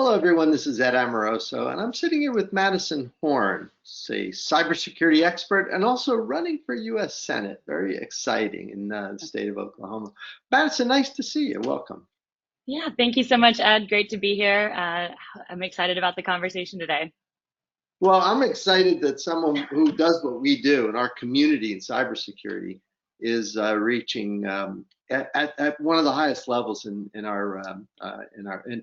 Hello, everyone. This is Ed Amoroso, and I'm sitting here with Madison Horn, a cybersecurity expert and also running for U.S. Senate. Very exciting in the state of Oklahoma. Madison, nice to see you. Welcome. Yeah, thank you so much, Ed. Great to be here. I'm excited about the conversation today. Well, I'm excited that someone who does what we do in our community in cybersecurity is reaching at one of the highest levels in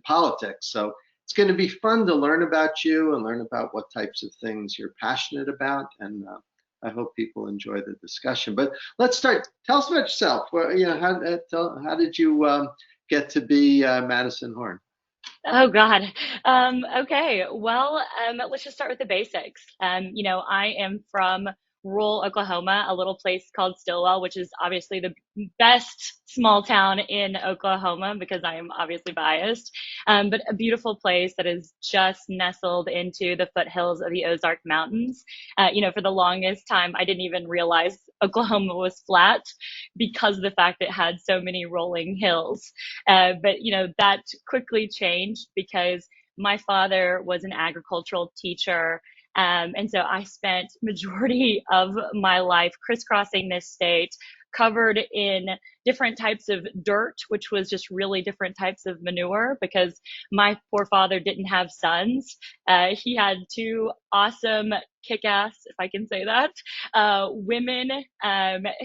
politics. So it's going to be fun to learn about you and learn about what types of things you're passionate about, and I hope people enjoy the discussion. But let's start. Tell us about yourself. Well, how did you get to be Madison Horn? Oh God. Okay. Well, let's just start with the basics. I am from rural Oklahoma, a little place called Stillwell, which is obviously the best small town in Oklahoma because I am obviously biased. But a beautiful place that is just nestled into the foothills of the Ozark Mountains. For the longest time, I didn't even realize Oklahoma was flat because of the fact it had so many rolling hills. But that quickly changed because my father was an agricultural teacher. And so I spent majority of my life crisscrossing this state, covered in different types of dirt, which was just really different types of manure because my poor father didn't have sons. He had two awesome kick-ass, if I can say that, women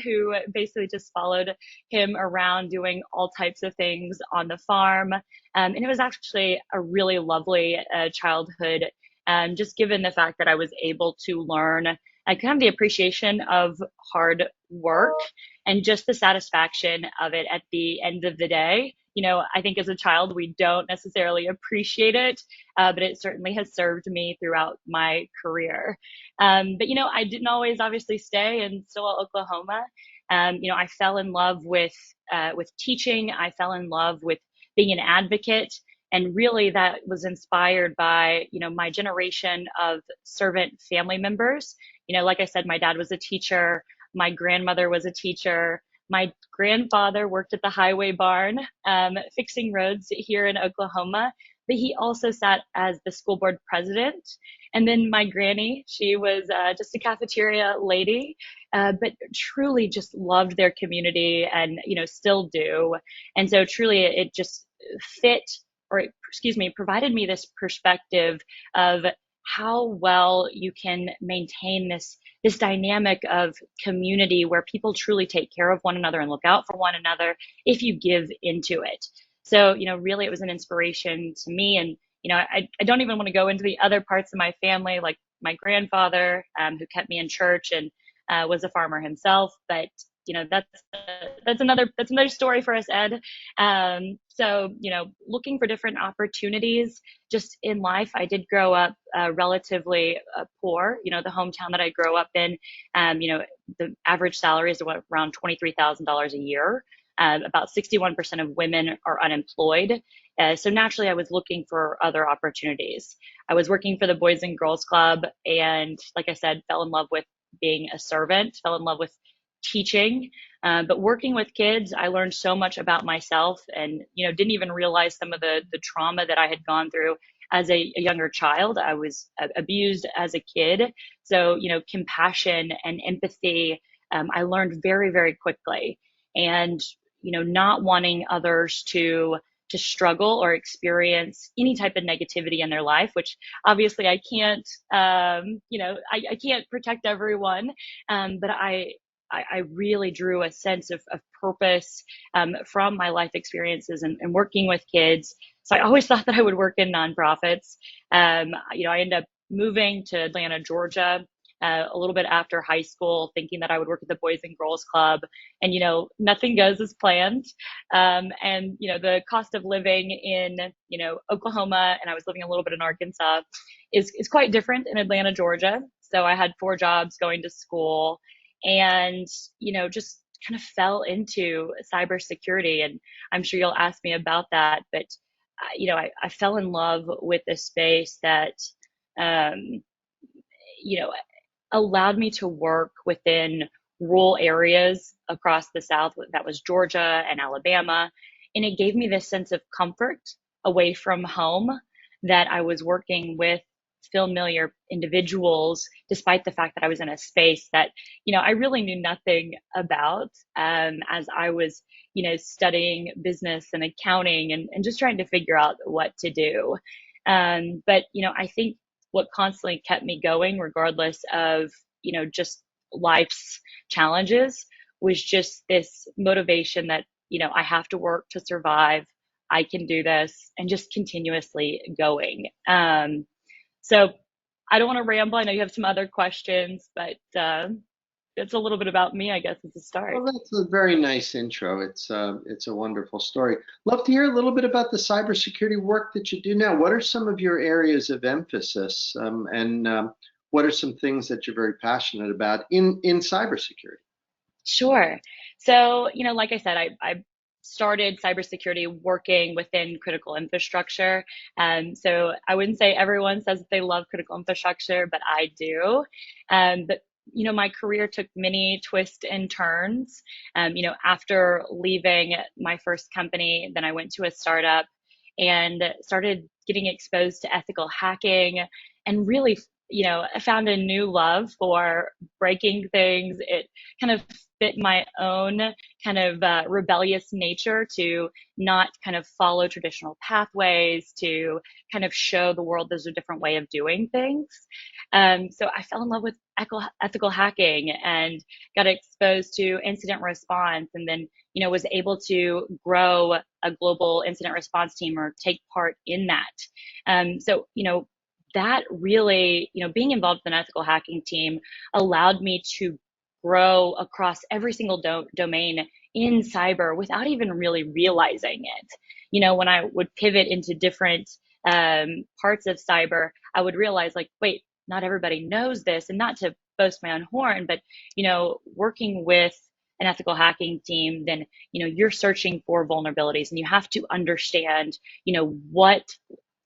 who basically just followed him around doing all types of things on the farm. And it was actually a really lovely childhood, just given the fact that I was able to learn kind of the appreciation of hard work and just the satisfaction of it at the end of the day. I think as a child, we don't necessarily appreciate it, but it certainly has served me throughout my career. But I didn't always obviously stay in Stillwell, Oklahoma. I fell in love with teaching. I fell in love with being an advocate. And really that was inspired by, my generation of servant family members. Like I said, my dad was a teacher. My grandmother was a teacher. My grandfather worked at the highway barn, fixing roads here in Oklahoma, but he also sat as the school board president. And then my granny, she was just a cafeteria lady, but truly just loved their community and, still do. And so truly it just fit, or excuse me, provided me this perspective of how well you can maintain this dynamic of community where people truly take care of one another and look out for one another if you give into it. So, really it was an inspiration to me. And, I don't even want to go into the other parts of my family, like my grandfather, who kept me in church and was a farmer himself. But, that's another story for us, Ed. Looking for different opportunities just in life. I did grow up relatively poor. The hometown that I grew up in, the average salary is around $23,000 a year. About 61% of women are unemployed. So naturally, I was looking for other opportunities. I was working for the Boys and Girls Club, and like I said, fell in love with being a servant, fell in love with teaching. But working with kids, I learned so much about myself and, didn't even realize some of the trauma that I had gone through as a younger child. I was abused as a kid. So, compassion and empathy, I learned very, very quickly. And, not wanting others to struggle or experience any type of negativity in their life, which obviously I can't, I can't protect everyone. But I really drew a sense of purpose from my life experiences and working with kids. So I always thought that I would work in nonprofits. I ended up moving to Atlanta, Georgia, a little bit after high school, thinking that I would work at the Boys and Girls Club. And, nothing goes as planned. The cost of living in, Oklahoma, and I was living a little bit in Arkansas, is quite different in Atlanta, Georgia. So I had 4 jobs going to school and, just kind of fell into cybersecurity. And I'm sure you'll ask me about that. But, I fell in love with a space that, um, you know, allowed me to work within rural areas across the South. That was Georgia and Alabama. And it gave me this sense of comfort away from home. that I was working with familiar individuals, despite the fact that I was in a space that, I really knew nothing about, as I was, studying business and accounting and just trying to figure out what to do. But, I think what constantly kept me going, regardless of, just life's challenges, was just this motivation that, I have to work to survive. I can do this, and just continuously going. So I don't want to ramble. I know you have some other questions, but it's a little bit about me, I guess, as a start. Well, that's a very nice intro. It's a wonderful story. Love to hear a little bit about the cybersecurity work that you do now. What are some of your areas of emphasis, and what are some things that you're very passionate about in cybersecurity? Sure. So, like I said, I started cybersecurity working within critical infrastructure. So I wouldn't say everyone says that they love critical infrastructure, but I do. But my career took many twists and turns. After leaving my first company, then I went to a startup and started getting exposed to ethical hacking, and really, I found a new love for breaking things. It kind of fit my own kind of rebellious nature to not kind of follow traditional pathways, to kind of show the world there's a different way of doing things. So I fell in love with ethical hacking and got exposed to incident response, and then, was able to grow a global incident response team or take part in that. So, that really, being involved in an ethical hacking team allowed me to grow across every single domain in cyber without even really realizing it. When I would pivot into different parts of cyber, I would realize, like, wait, not everybody knows this, and not to boast my own horn, but, working with an ethical hacking team, then, you're searching for vulnerabilities, and you have to understand,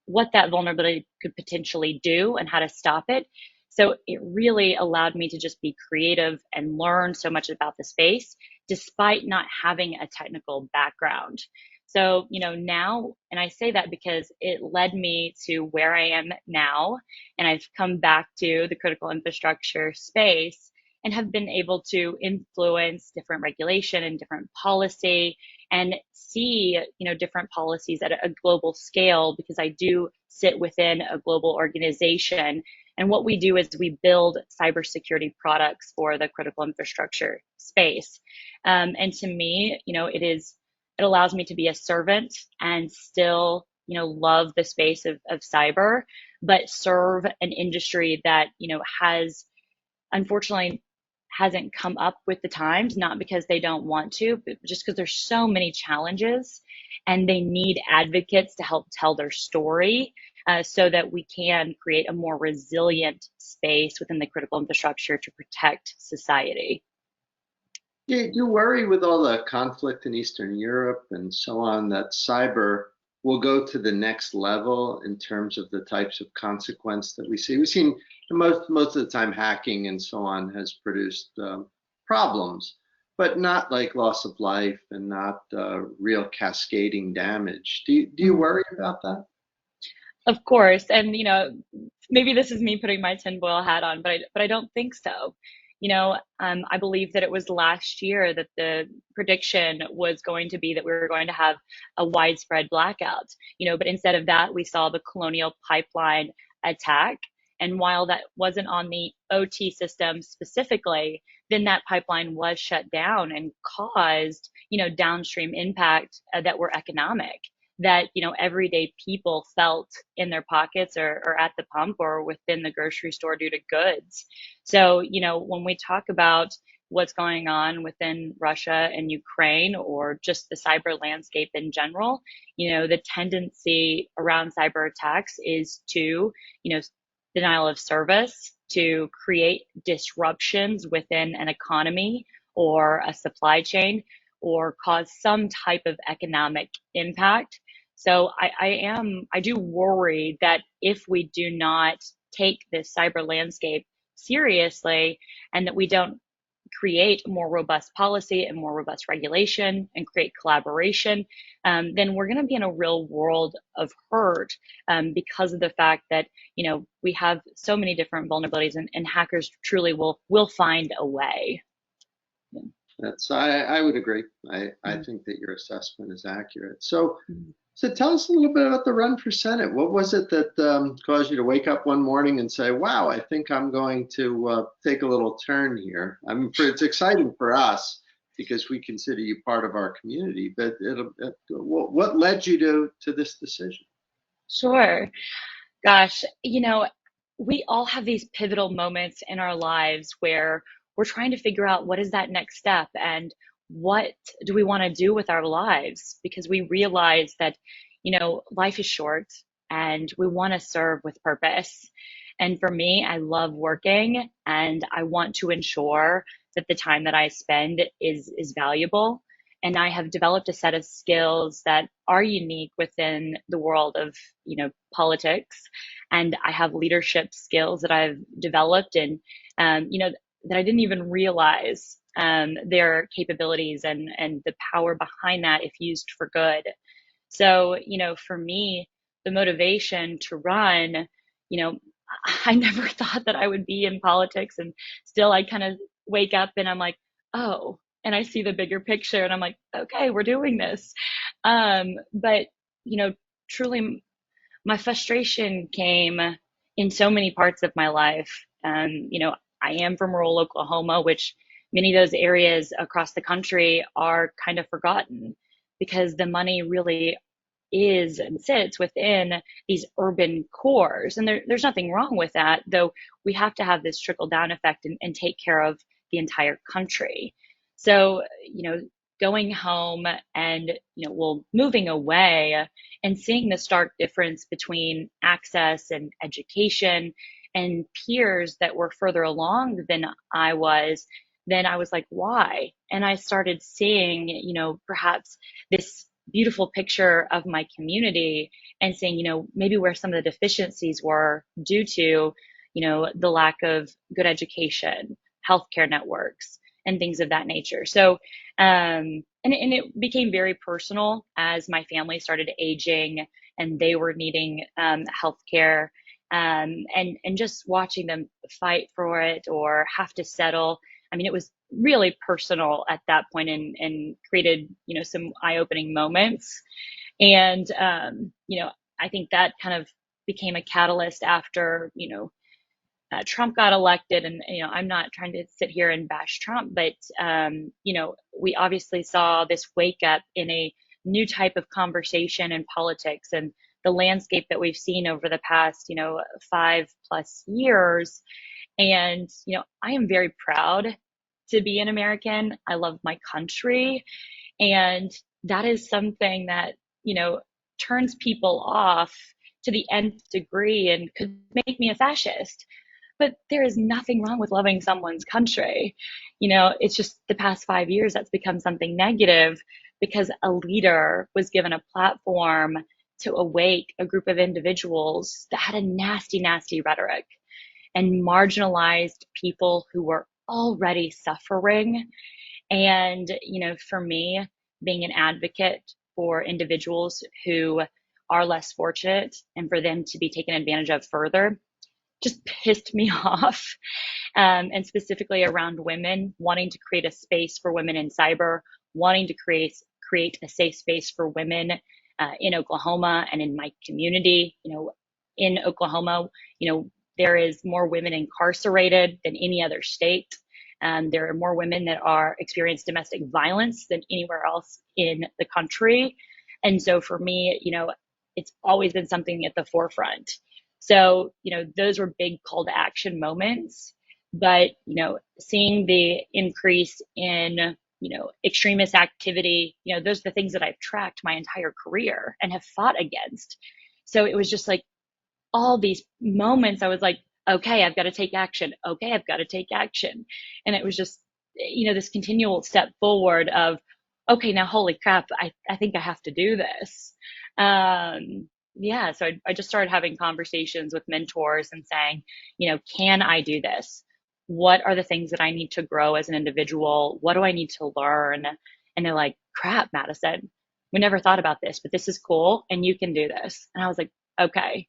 what that vulnerability could potentially do and how to stop it. So it really allowed me to just be creative and learn so much about the space, despite not having a technical background. So, now, and I say that because it led me to where I am now, and I've come back to the critical infrastructure space and have been able to influence different regulation and different policy, and see, different policies at a global scale, because I do sit within a global organization. And what we do is we build cybersecurity products for the critical infrastructure space. And to me, it allows me to be a servant and still, love the space of cyber, but serve an industry that, has, unfortunately, hasn't come up with the times, not because they don't want to, but just because there's so many challenges, and they need advocates to help tell their story, so that we can create a more resilient space within the critical infrastructure to protect society. You worry with all the conflict in Eastern Europe and so on that cyber will go to the next level in terms of the types of consequence that we see. We've seen most of the time hacking and so on has produced problems, but not like loss of life and not real cascading damage. Do you worry about that? Of course, and maybe this is me putting my tinfoil hat on, but I don't think so. I believe that it was last year that the prediction was going to be that we were going to have a widespread blackout. But instead of that, we saw the Colonial Pipeline attack. And while that wasn't on the OT system specifically, then that pipeline was shut down and caused, downstream impact that were economic, that, everyday people felt in their pockets, or at the pump, or within the grocery store due to goods. So, when we talk about what's going on within Russia and Ukraine, or just the cyber landscape in general, the tendency around cyber attacks is to, denial of service, to create disruptions within an economy or a supply chain, or cause some type of economic impact. So I do worry that if we do not take this cyber landscape seriously, and that we don't create more robust policy and more robust regulation and create collaboration, then we're going to be in a real world of hurt, because of the fact that, we have so many different vulnerabilities, and hackers truly will find a way. I would agree. I think that your assessment is accurate. So tell us a little bit about the run for Senate. What was it that caused you to wake up one morning and say, wow, I think I'm going to take a little turn here? I mean, it's exciting for us because we consider you part of our community, but what led you to this decision? Sure. Gosh, we all have these pivotal moments in our lives where we're trying to figure out what is that next step and what do we want to do with our lives, because we realize that, life is short and we want to serve with purpose. And for me, I love working and I want to ensure that the time that I spend is valuable. And I have developed a set of skills that are unique within the world of, politics. And I have leadership skills that I've developed, and, that I didn't even realize their capabilities and the power behind that if used for good. So, for me, the motivation to run, you know, I never thought that I would be in politics, and still I kind of wake up and I'm like, oh, and I see the bigger picture and I'm like, okay, we're doing this. But, truly my frustration came in so many parts of my life. I am from rural Oklahoma, which many of those areas across the country are kind of forgotten because the money really is and sits within these urban cores. And there's nothing wrong with that, though we have to have this trickle down effect and take care of the entire country. So, going home and, moving away and seeing the stark difference between access and education and peers that were further along than I was, then I was like, why? And I started seeing, perhaps this beautiful picture of my community and saying, maybe where some of the deficiencies were due to, the lack of good education, healthcare networks, and things of that nature. So, and it became very personal as my family started aging and they were needing healthcare, and just watching them fight for it or have to settle. I mean, it was really personal at that point, and created, some eye-opening moments. And, I think that kind of became a catalyst after, Trump got elected. And, I'm not trying to sit here and bash Trump, but, we obviously saw this wake up in a new type of conversation in politics, and the landscape that we've seen over the past, 5+ years. And, I am very proud to be an American. I love my country. And that is something that, turns people off to the nth degree and could make me a fascist. But there is nothing wrong with loving someone's country. It's just the past 5 years that's become something negative because a leader was given a platform to awake a group of individuals that had a nasty, nasty rhetoric and marginalized people who were already suffering. And, for me, being an advocate for individuals who are less fortunate and for them to be taken advantage of further just pissed me off. And specifically around women, wanting to create a space for women in cyber, wanting to create a safe space for women in Oklahoma and in my community. In Oklahoma, there is more women incarcerated than any other state. There are more women that are experience domestic violence than anywhere else in the country. And so for me, it's always been something at the forefront. So, those were big call to action moments. But, seeing the increase in, extremist activity, those are the things that I've tracked my entire career and have fought against. So it was just like all these moments I was like, okay, I've got to take action. Okay, I've got to take action. And it was just, this continual step forward of, okay, now holy crap, I think I have to do this. So I just started having conversations with mentors and saying, can I do this? what are the things that I need to grow as an individual? What do I need to learn? And they're like, crap, Madison, we never thought about this, but this is cool and you can do this. And I was like, okay.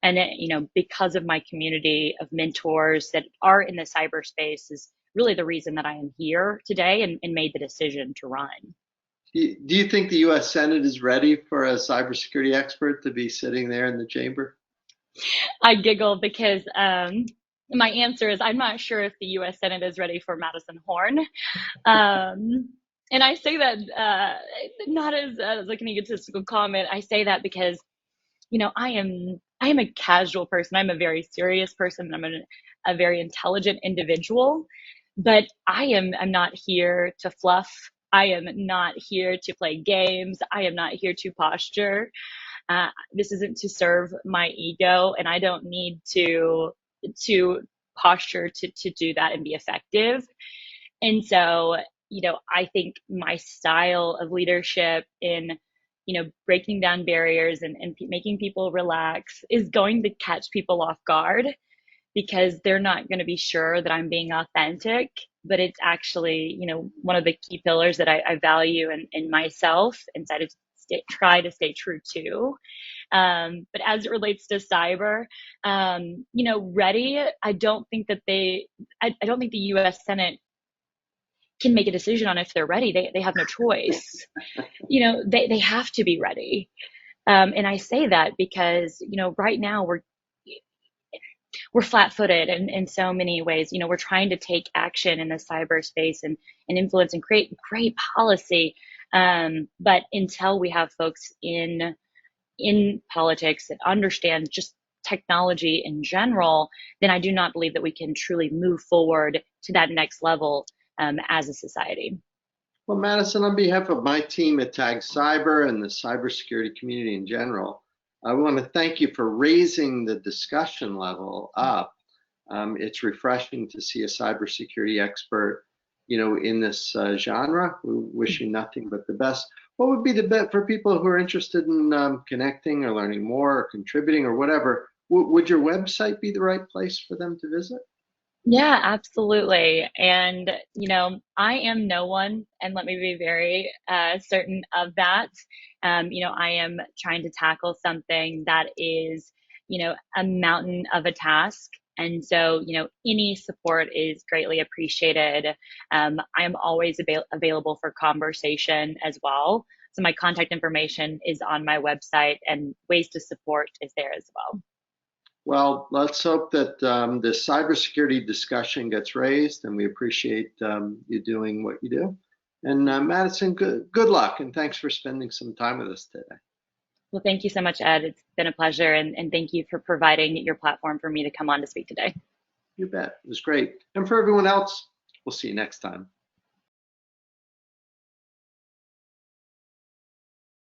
And it, because of my community of mentors that are in the cyberspace is really the reason that I am here today and made the decision to run. Do you think the U.S. Senate is ready for a cybersecurity expert to be sitting there in the chamber? I giggle because my answer is I'm not sure if the U.S. Senate is ready for Madison Horn. And I say that not as like an egotistical comment. I say that because I am a casual person. I'm a very serious person. I'm a very intelligent individual, but I'm not here to fluff. I am not here to play games. I am not here to posture. This isn't to serve my ego, and I don't need to posture to do that and be effective. And so, I think my style of leadership in, breaking down barriers and making people relax is going to catch people off guard because they're not going to be sure that I'm being authentic. But it's actually, one of the key pillars that I value in myself and try to stay true to. But as it relates to cyber, ready, I don't think I don't think the US Senate can make a decision on if they're ready. They have no choice. They have to be ready. And I say that because, right now we're flat-footed in so many ways. We're trying to take action in the cyberspace and influence and create great policy. But until we have folks in politics that understand just technology in general, then I do not believe that we can truly move forward to that next level as a society. Well, Madison, on behalf of my team at Tag Cyber and the cybersecurity community in general, I want to thank you for raising the discussion level up. It's refreshing to see a cybersecurity expert, in this genre. We wish you nothing but the best. What would be the best for people who are interested in connecting or learning more or contributing or whatever? Would your website be the right place for them to visit? Yeah, absolutely. And, I am no one, and let me be very certain of that. I am trying to tackle something that is, a mountain of a task. And so, any support is greatly appreciated. I am always available for conversation as well. So my contact information is on my website and ways to support is there as well. Well, let's hope that the cybersecurity discussion gets raised, and we appreciate you doing what you do. And Madison, good luck, and thanks for spending some time with us today. Well, thank you so much, Ed. It's been a pleasure, and thank you for providing your platform for me to come on to speak today. You bet. It was great. And for everyone else, we'll see you next time.